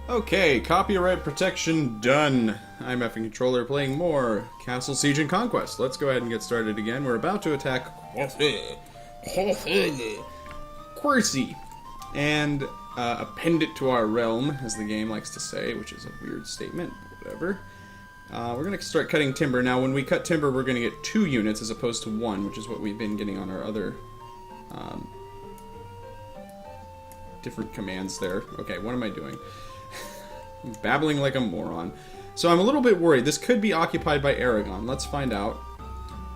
Okay, copyright protection done. I'm effing controller playing more Castle Siege and Conquest. Let's go ahead and get started again. We're about to attack Quercy and append it to our realm, as the game likes to say, which is a weird statement, but whatever. We're going to start cutting timber. Now, when we cut timber, we're going to get 2 units as opposed to 1, which is what we've been getting on our other different commands there. Okay, what am I doing? I'm babbling like a moron. So I'm a little bit worried. This could be occupied by Aragon. Let's find out.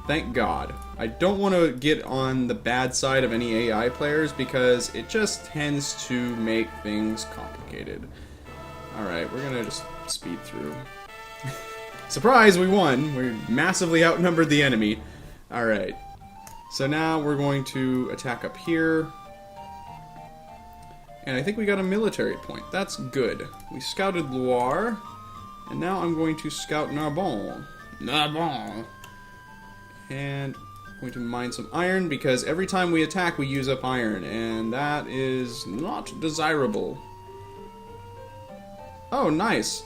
Thank God. I don't want to get on the bad side of any AI players because it just tends to make things complicated. Alright, we're going to just speed through. Surprise, we won! We massively outnumbered the enemy. Alright. So now we're going to attack up here. And I think we got a military point. That's good. We scouted Loire. And now I'm going to scout Narbonne. Narbonne! And I'm going to mine some iron, because every time we attack we use up iron. And that is not desirable. Oh, nice.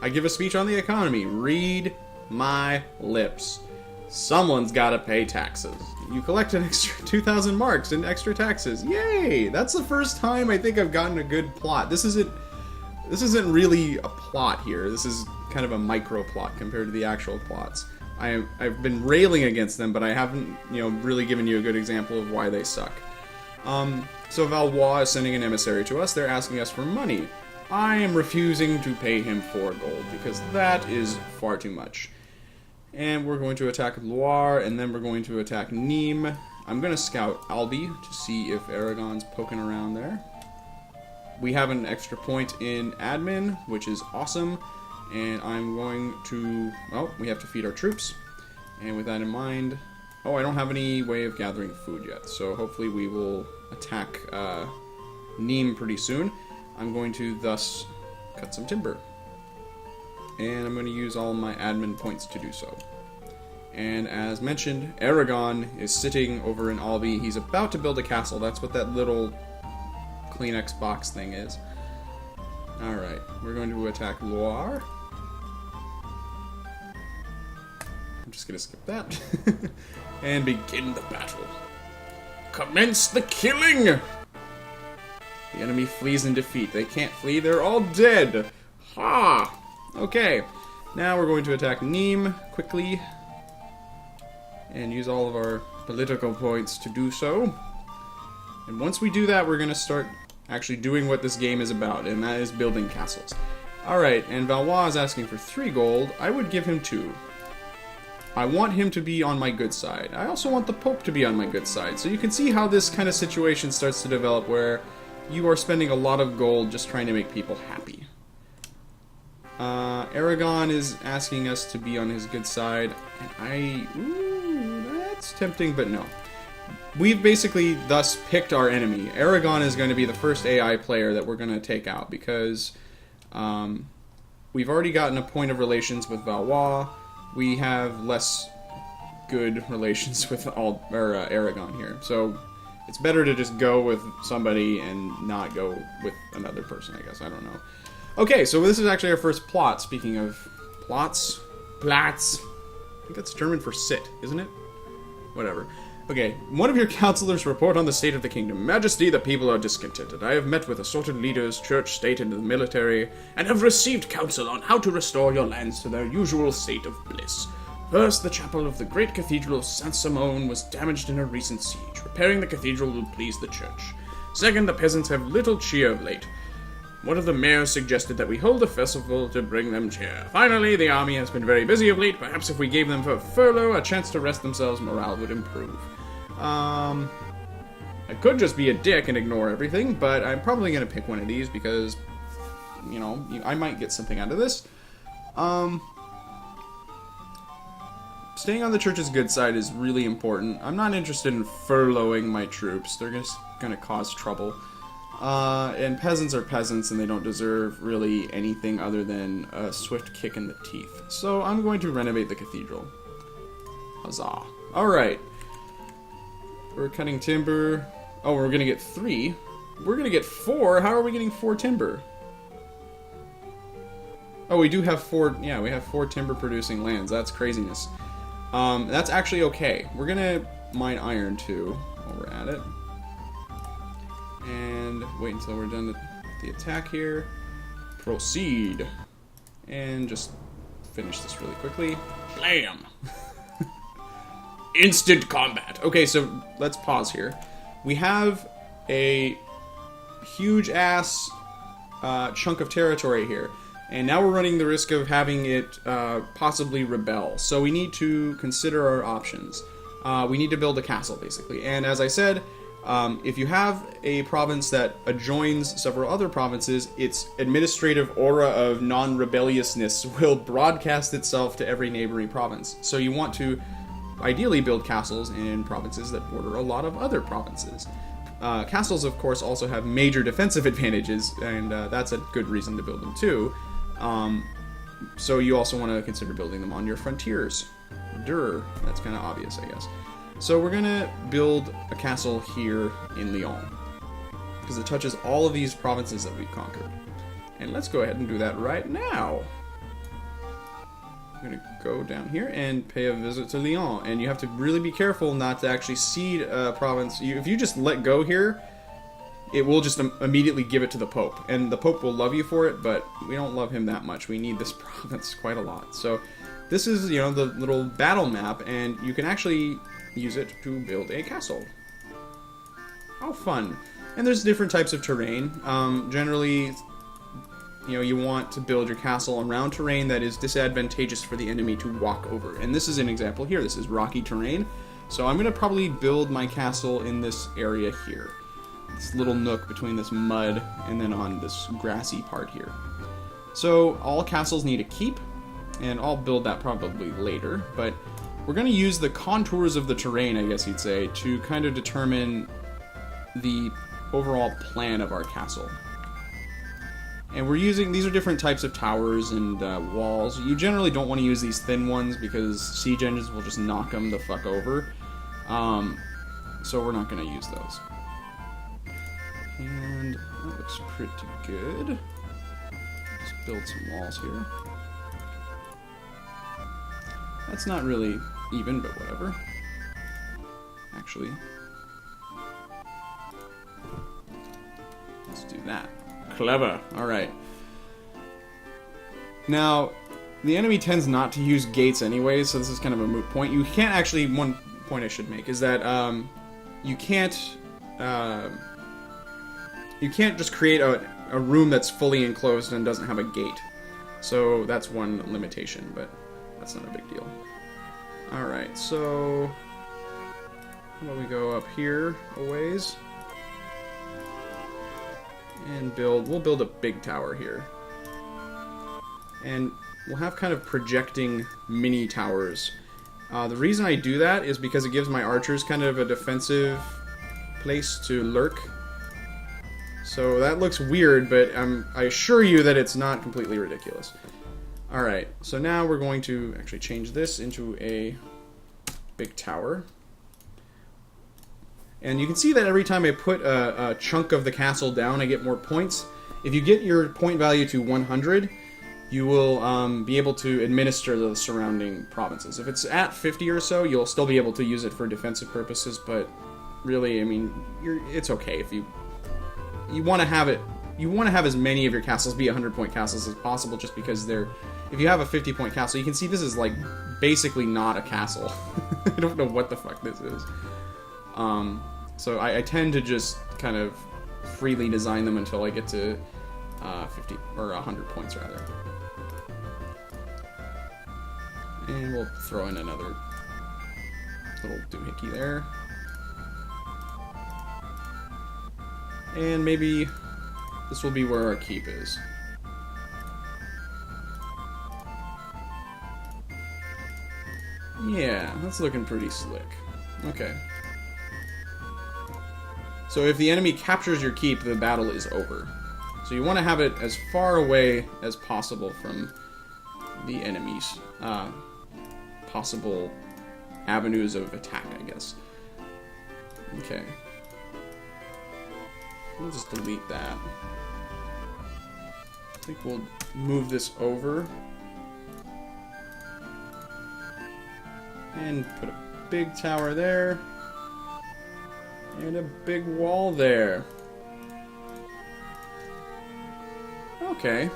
I give a speech on the economy. Read my lips. Someone's gotta pay taxes. You collect an extra 2,000 marks in extra taxes. Yay! That's the first time I think I've gotten a good plot. This isn't really a plot here. This is kind of a micro plot compared to the actual plots. I've been railing against them, but I haven't, really given you a good example of why they suck. So Valois is sending an emissary to us. They're asking us for money. I am refusing to pay him 4 gold, because that is far too much. And we're going to attack Loire, and then we're going to attack Nîmes. I'm going to scout Albi to see if Aragon's poking around there. We have an extra point in admin, which is awesome. And I'm going to... well, we have to feed our troops. And with that in mind... oh, I don't have any way of gathering food yet. So hopefully we will attack Nîmes pretty soon. I'm going to thus cut some timber. And I'm going to use all my admin points to do so. And as mentioned, Aragon is sitting over in Albi. He's about to build a castle. That's what that little Kleenex box thing is. Alright, we're going to attack Loire. I'm just going to skip that. And begin the battle. Commence the killing! The enemy flees in defeat. They can't flee, they're all dead! Ha! Okay, now we're going to attack Nîmes quickly and use all of our political points to do so. And once we do that, we're going to start actually doing what this game is about, and that is building castles. Alright, and Valois is asking for 3 gold. I would give him 2. I want him to be on my good side. I also want the Pope to be on my good side. So you can see how this kind of situation starts to develop where you are spending a lot of gold just trying to make people happy. Aragon is asking us to be on his good side, and that's tempting, but no. We've basically thus picked our enemy. Aragon is going to be the first AI player that we're going to take out, because we've already gotten a point of relations with Valois. We have less good relations with Aragon here, so it's better to just go with somebody and not go with another person, I guess. I don't know. Okay, so this is actually our first plot. Speaking of plots, Platz. I think that's German for sit, isn't it? Whatever. Okay, one of your counselors report on the state of the kingdom. Majesty, the people are discontented. I have met with assorted leaders, church, state, and the military, and have received counsel on how to restore your lands to their usual state of bliss. First, the chapel of the great cathedral of Saint-Simon was damaged in a recent siege. Repairing the cathedral will please the church. Second, the peasants have little cheer of late. One of the mayors suggested that we hold a festival to bring them cheer. Finally, the army has been very busy of late. Perhaps if we gave them a furlough, a chance to rest themselves, morale would improve. I could just be a dick and ignore everything, but I'm probably going to pick one of these because, I might get something out of this. Staying on the church's good side is really important. I'm not interested in furloughing my troops. They're just going to cause trouble. And peasants are peasants, and they don't deserve really anything other than a swift kick in the teeth. So I'm going to renovate the cathedral. Huzzah. Alright. We're cutting timber. Oh, we're going to get 3. We're going to get 4. How are we getting 4 timber? Oh, we do have 4, yeah, we have 4 timber-producing lands. That's craziness. That's actually okay. We're gonna mine iron, too, while we're at it. And wait until we're done with the attack here. Proceed. And just finish this really quickly. Blam! Instant combat. Okay, so let's pause here. We have a huge-ass chunk of territory here. And now we're running the risk of having it possibly rebel. So we need to consider our options. We need to build a castle, basically. And as I said, if you have a province that adjoins several other provinces, its administrative aura of non-rebelliousness will broadcast itself to every neighboring province. So you want to ideally build castles in provinces that border a lot of other provinces. Castles, of course, also have major defensive advantages, and that's a good reason to build them too. So you also want to consider building them on your frontiers. That's kind of obvious, I guess. So we're going to build a castle here in Lyon, because it touches all of these provinces that we've conquered. And let's go ahead and do that right now. I'm going to go down here and pay a visit to Lyon. And you have to really be careful not to actually cede a province. If you just let go here, it will just immediately give it to the Pope. And the Pope will love you for it, but we don't love him that much. We need this province quite a lot. So this is, you know, the little battle map, and you can actually use it to build a castle. How fun. And there's different types of terrain. Generally, you know, you want to build your castle around terrain that is disadvantageous for the enemy to walk over. And this is an example here. This is rocky terrain. So I'm going to probably build my castle in this area here. This little nook between this mud and then on this grassy part here. So all castles need a keep, and I'll build that probably later, but we're going to use the contours of the terrain, I guess you'd say, to kind of determine the overall plan of our castle. And we're using, these are different types of towers and walls. You generally don't want to use these thin ones because siege engines will just knock them the fuck over. So we're not going to use those. And that looks pretty good. Just build some walls here. That's not really even, but whatever. Actually, let's do that. Clever. Alright. Now, the enemy tends not to use gates anyway, so this is kind of a moot point. You can't actually, one point I should make is that you can't just create a room that's fully enclosed and doesn't have a gate. So that's one limitation, but that's not a big deal. Alright, so how about we go up here a ways and we'll build a big tower here. And we'll have kind of projecting mini towers. The reason I do that is because it gives my archers kind of a defensive place to lurk. So that looks weird, but I assure you that it's not completely ridiculous. Alright, so now we're going to actually change this into a big tower. And you can see that every time I put a chunk of the castle down, I get more points. If you get your point value to 100, you will be able to administer the surrounding provinces. If it's at 50 or so, you'll still be able to use it for defensive purposes, but really, I mean, it's okay if you want to have it. You want to have as many of your castles be 100-point castles as possible, just because if you have a 50-point castle, you can see this is like basically not a castle. I don't know what the fuck this is. So I tend to just kind of freely design them until I get to 50 or 100 points rather. And we'll throw in another little doohickey there. And maybe this will be where our keep is. Yeah, that's looking pretty slick. Okay. So if the enemy captures your keep, the battle is over. So you want to have it as far away as possible from the enemy's possible avenues of attack, I guess. Okay. We'll just delete that. I think we'll move this over. And put a big tower there. And a big wall there. Okay.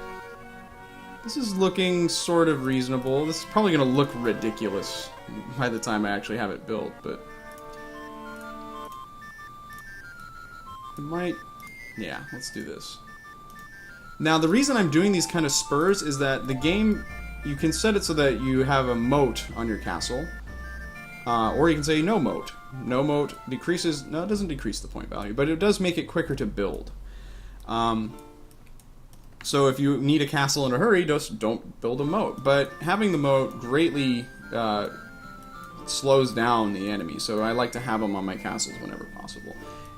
This is looking sort of reasonable. This is probably going to look ridiculous by the time I actually have it built, but... it might... yeah, let's do this. Now, the reason I'm doing these kind of spurs is that the game, you can set it so that you have a moat on your castle. Or you can say no moat. No moat decreases... no, it doesn't decrease the point value, but it does make it quicker to build. So if you need a castle in a hurry, just don't build a moat. But having the moat greatly slows down the enemy, so I like to have them on my castles whenever possible.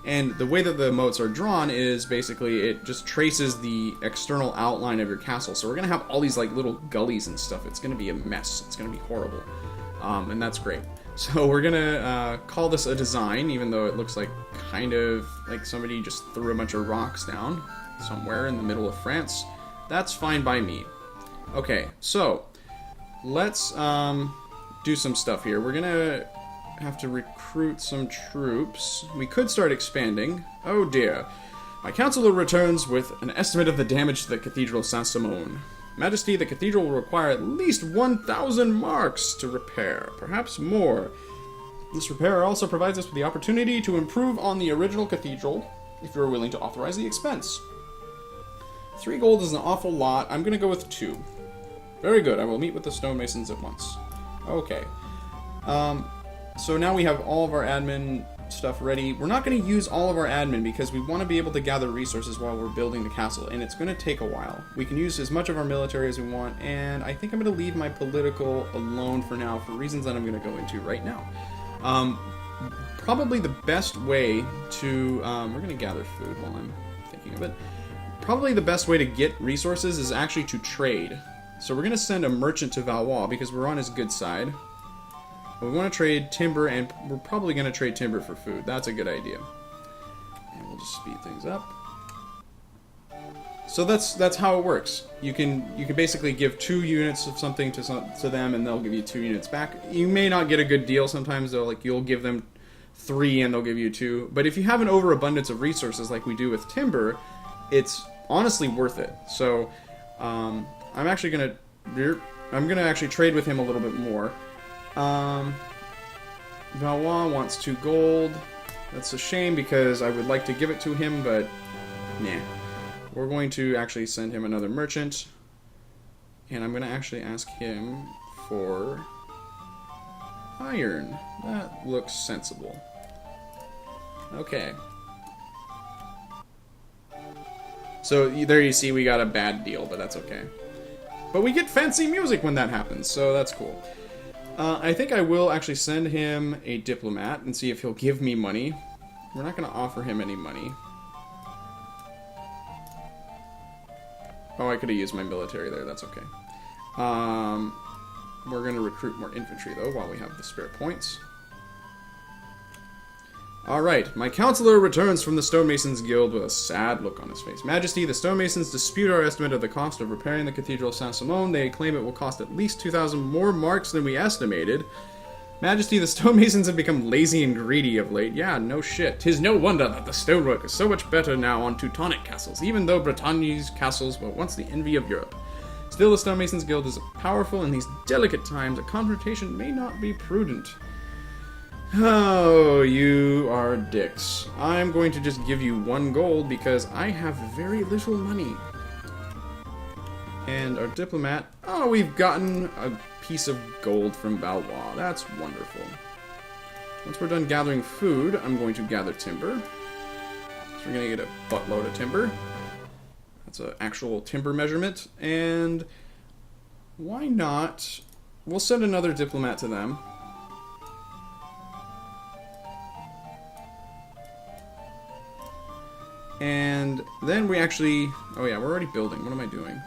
And the way that the moats are drawn is basically it just traces the external outline of your castle. So we're going to have all these like little gullies and stuff. It's going to be a mess. It's going to be horrible. And that's great. So we're going to call this a design, even though it looks like kind of like somebody just threw a bunch of rocks down somewhere in the middle of France. That's fine by me. Okay, so let's do some stuff here. We're gonna have to recruit some troops. We could start expanding. Oh dear. My counselor returns with an estimate of the damage to the Cathedral Saint-Simon. Majesty, the cathedral will require at least 1,000 marks to repair, perhaps more. This repair also provides us with the opportunity to improve on the original cathedral if you're willing to authorize the expense. 3 gold is an awful lot. I'm going to go with 2. Very good. I will meet with the stonemasons at once. Okay. So now we have all of our admin stuff ready. We're not going to use all of our admin because we want to be able to gather resources while we're building the castle, and it's going to take a while. We can use as much of our military as we want, and I think I'm going to leave my political alone for now for reasons that I'm going to go into right now. Probably the best way to... we're going to gather food while I'm thinking of it. Probably the best way to get resources is actually to trade. So we're going to send a merchant to Valois because we're on his good side. But we want to trade timber, and we're probably going to trade timber for food. That's a good idea. And we'll just speed things up. So that's how it works. You can basically give 2 units of something to them, and they'll give you 2 units back. You may not get a good deal sometimes, though. Like you'll give them 3 and they'll give you 2. But if you have an overabundance of resources like we do with timber, it's honestly worth it. So I'm actually gonna actually trade with him a little bit more. Valois wants 2 gold. That's a shame because I would like to give it to him, but nah. We're going to actually send him another merchant, and I'm gonna actually ask him for iron. That looks sensible. Okay. So there you see we got a bad deal, but that's okay. But we get fancy music when that happens, so that's cool. I think I will actually send him a diplomat and see if he'll give me money. We're not going to offer him any money. Oh, I could have used my military there, that's okay. We're going to recruit more infantry, though, while we have the spare points. Alright, my counselor returns from the Stonemasons Guild with a sad look on his face. Majesty, the Stonemasons dispute our estimate of the cost of repairing the Cathedral Saint-Simon. They claim it will cost at least 2,000 more marks than we estimated. Majesty, the Stonemasons have become lazy and greedy of late. Yeah, no shit. 'Tis no wonder that the stonework is so much better now on Teutonic castles, even though Bretaigne's castles were once the envy of Europe. Still, the Stonemasons Guild is powerful. In these delicate times, a confrontation may not be prudent. Oh, you are dicks. I'm going to just give you 1 gold because I have very little money. And our diplomat... oh, we've gotten a piece of gold from Valois. That's wonderful. Once we're done gathering food, I'm going to gather timber. So we're going to get a buttload of timber. That's an actual timber measurement. And why not... we'll send another diplomat to them. And then we actually... oh yeah, we're already building. What am I doing?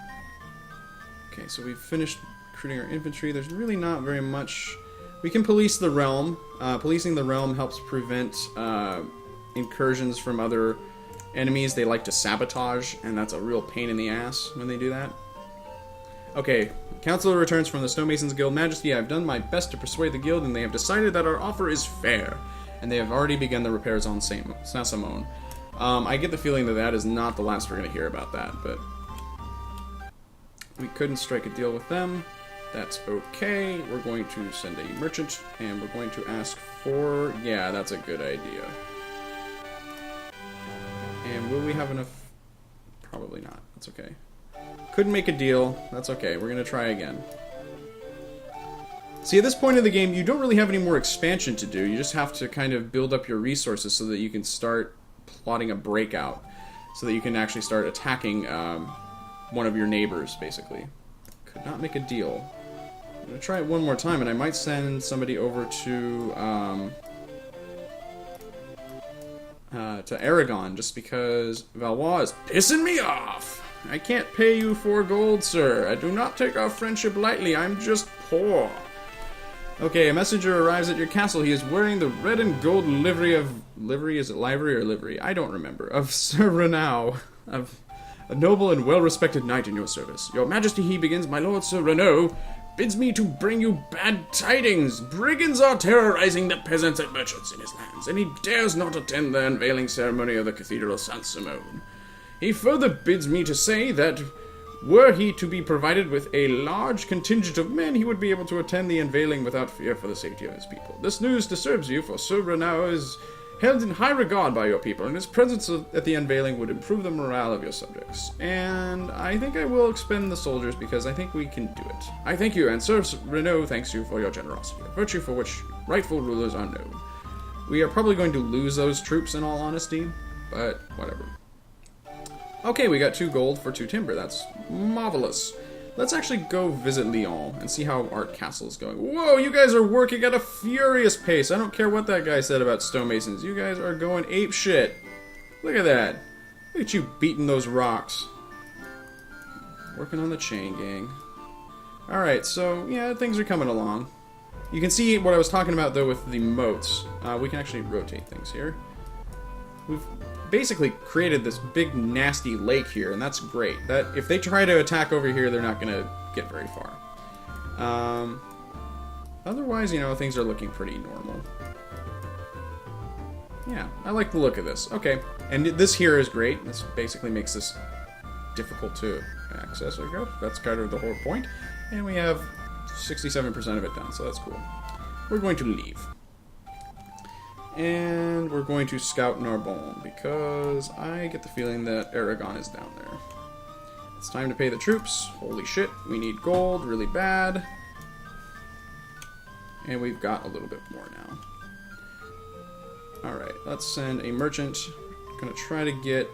Okay, so we've finished recruiting our infantry. There's really not very much... we can police the realm. Policing the realm helps prevent incursions from other enemies, they like to sabotage, and that's a real pain in the ass when they do that. Okay, Counselor returns from the Stonemasons Guild. Majesty, I've done my best to persuade the guild, and they have decided that our offer is fair, and they have already begun the repairs on Sassamone. I get the feeling that that is not the last we're going to hear about that, but we couldn't strike a deal with them. That's okay. We're going to send a merchant, and we're going to ask for... Yeah, that's a good idea. And will we have enough? Probably not. That's okay. Couldn't make a deal. That's okay. We're going to try again. See, at this point in the game, you don't really have any more expansion to do. You just have to kind of build up your resources so that you can start plotting a breakout. So that you can actually start attacking one of your neighbors, basically. Could not make a deal. I'm going to try it one more time, and I might send somebody over to Aragon, just because Valois is pissing me off. I can't pay you 4 gold, sir. I do not take our friendship lightly. I'm just poor. Okay, a messenger arrives at your castle. He is wearing the red and gold livery of... Livery? Is it livery or livery? I don't remember. Of Sir Renaud. Of a noble and well-respected knight in your service. Your Majesty, he begins, my lord Sir Renaud bids me to bring you bad tidings. Brigands are terrorizing the peasants and merchants in his lands, and he dares not attend the unveiling ceremony of the Cathedral of Saint-Simon. He further bids me to say that were he to be provided with a large contingent of men, he would be able to attend the unveiling without fear for the safety of his people. This news disturbs you, for Sir Renaud is held in high regard by your people, and his presence at the unveiling would improve the morale of your subjects. And I think I will expend the soldiers, because I think we can do it. I thank you, and Sir Renaud thanks you for your generosity, a virtue for which rightful rulers are known. We are probably going to lose those troops, in all honesty, but whatever. Okay, we got 2 gold for 2 timber. That's marvelous. Let's actually go visit Lyon and see how our castle is going. Whoa, you guys are working at a furious pace. I don't care what that guy said about stonemasons. You guys are going ape shit. Look at that. Look at you beating those rocks. Working on the chain gang. Alright, so, yeah, things are coming along. You can see what I was talking about, though, with the moats. We can actually rotate things here. We've basically created this big nasty lake here, and that's great. That if they try to attack over here, they're not going to get very far. Otherwise, you know, things are looking pretty normal. Yeah, I like the look of this. Okay, and this here is great. This basically makes this difficult to access, I guess. That's kind of the whole point. And we have 67% of it done, so that's cool. We're going to leave. And we're going to scout Narbonne, because I get the feeling that Aragon is down there. It's time to pay the troops. Holy shit, we need gold really bad. And we've got a little bit more now. Alright, let's send a merchant. Gonna try to get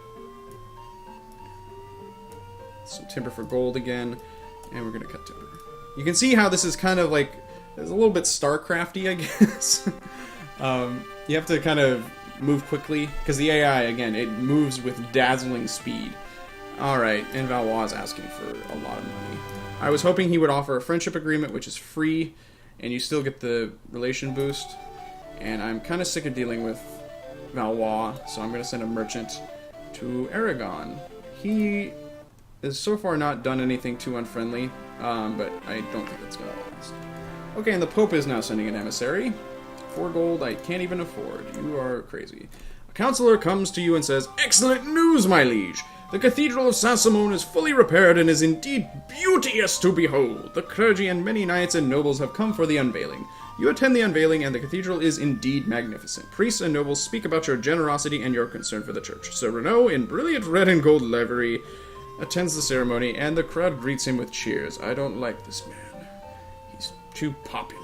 some timber for gold again. And we're gonna cut timber. You can see how this is kind of like, it's a little bit StarCrafty, I guess. You have to kind of move quickly, because the AI, again, it moves with dazzling speed. Alright, and Valois is asking for a lot of money. I was hoping he would offer a friendship agreement, which is free, and you still get the relation boost. And I'm kind of sick of dealing with Valois, so I'm going to send a merchant to Aragon. He has so far not done anything too unfriendly, but I don't think that's going to last. Okay, and the Pope is now sending an emissary. 4 gold I can't even afford. You are crazy. A counselor comes to you and says, "Excellent news, my liege! The Cathedral of Saint-Simon is fully repaired and is indeed beauteous to behold. The clergy and many knights and nobles have come for the unveiling. You attend the unveiling, and the cathedral is indeed magnificent. Priests and nobles speak about your generosity and your concern for the church. Sir Renaud, in brilliant red and gold livery, attends the ceremony, and the crowd greets him with cheers. I don't like this man. He's too popular.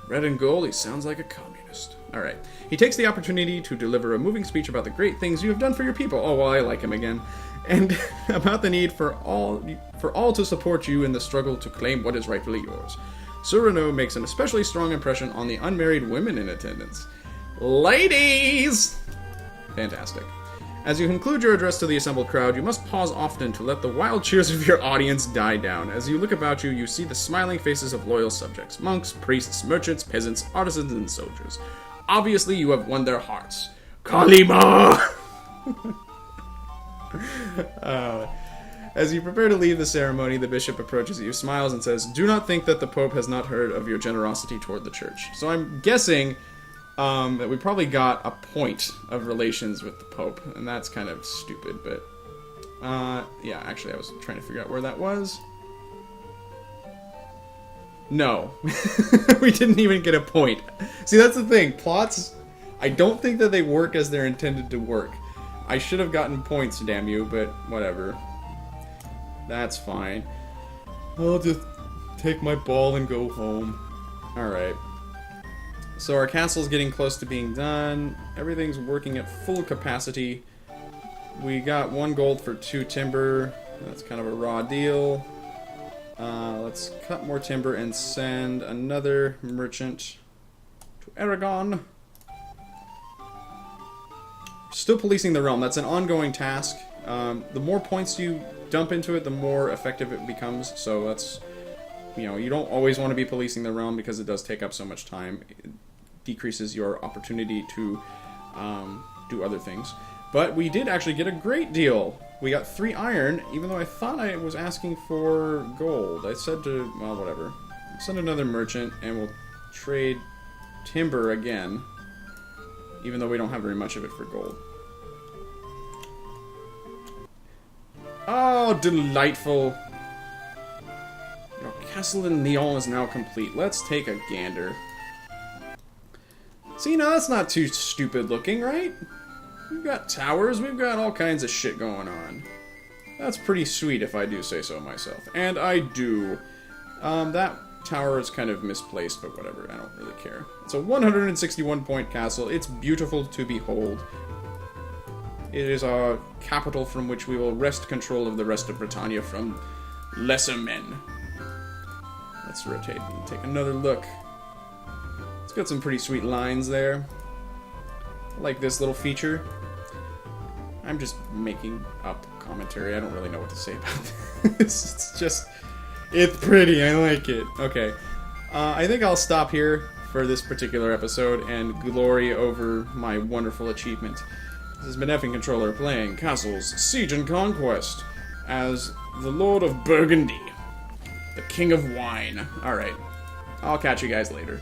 Red and gold, he sounds like a communist." Alright. He takes the opportunity to deliver a moving speech about the great things you have done for your people. Oh, well, I like him again. And about the need for all to support you in the struggle to claim what is rightfully yours. Sir Renaud makes an especially strong impression on the unmarried women in attendance. Ladies! Fantastic. As you conclude your address to the assembled crowd, you must pause often to let the wild cheers of your audience die down. As you look about you, you see the smiling faces of loyal subjects, monks, priests, merchants, peasants, artisans, and soldiers. Obviously, you have won their hearts. Kalima! As you prepare to leave the ceremony, the bishop approaches you, smiles, and says, "Do not think that the Pope has not heard of your generosity toward the church." So I'm guessing that we probably got a point of relations with the Pope, and that's kind of stupid, but yeah, actually I was trying to figure out where that was. No. We didn't even get a point. See, that's the thing. Plots, I don't think that they work as they're intended to work. I should have gotten points, damn you, but whatever. That's fine. I'll just take my ball and go home. Alright. So our castle's getting close to being done. Everything's working at full capacity. We got 1 gold for 2 timber. That's kind of a raw deal. Let's cut more timber and send another merchant to Aragon. Still policing the realm. That's an ongoing task. The more points you dump into it, the more effective it becomes. So that's, you know, you don't always want to be policing the realm because it does take up so much time. It decreases your opportunity to do other things. But we did actually get a great deal. We got 3 iron, even though I thought I was asking for gold. I said to, well, whatever. Send another merchant, and we'll trade timber again, even though we don't have very much of it for gold. Oh, delightful. Your castle in Lyon is now complete. Let's take a gander. See, now that's not too stupid looking, right? We've got towers, we've got all kinds of shit going on. That's pretty sweet if I do say so myself. And I do. That tower is kind of misplaced, but whatever, I don't really care. It's a 161 point castle. It's beautiful to behold. It is our capital from which we will wrest control of the rest of Britannia from lesser men. Let's rotate and take another look. It's got some pretty sweet lines there. I like this little feature. I'm just making up commentary. I don't really know what to say about this. It's just, it's pretty. I like it. Okay. I think I'll stop here for this particular episode and glory over my wonderful achievement. This has been Effing Controller playing Castles, Siege and Conquest as the Lord of Burgundy, the King of Wine. Alright. I'll catch you guys later.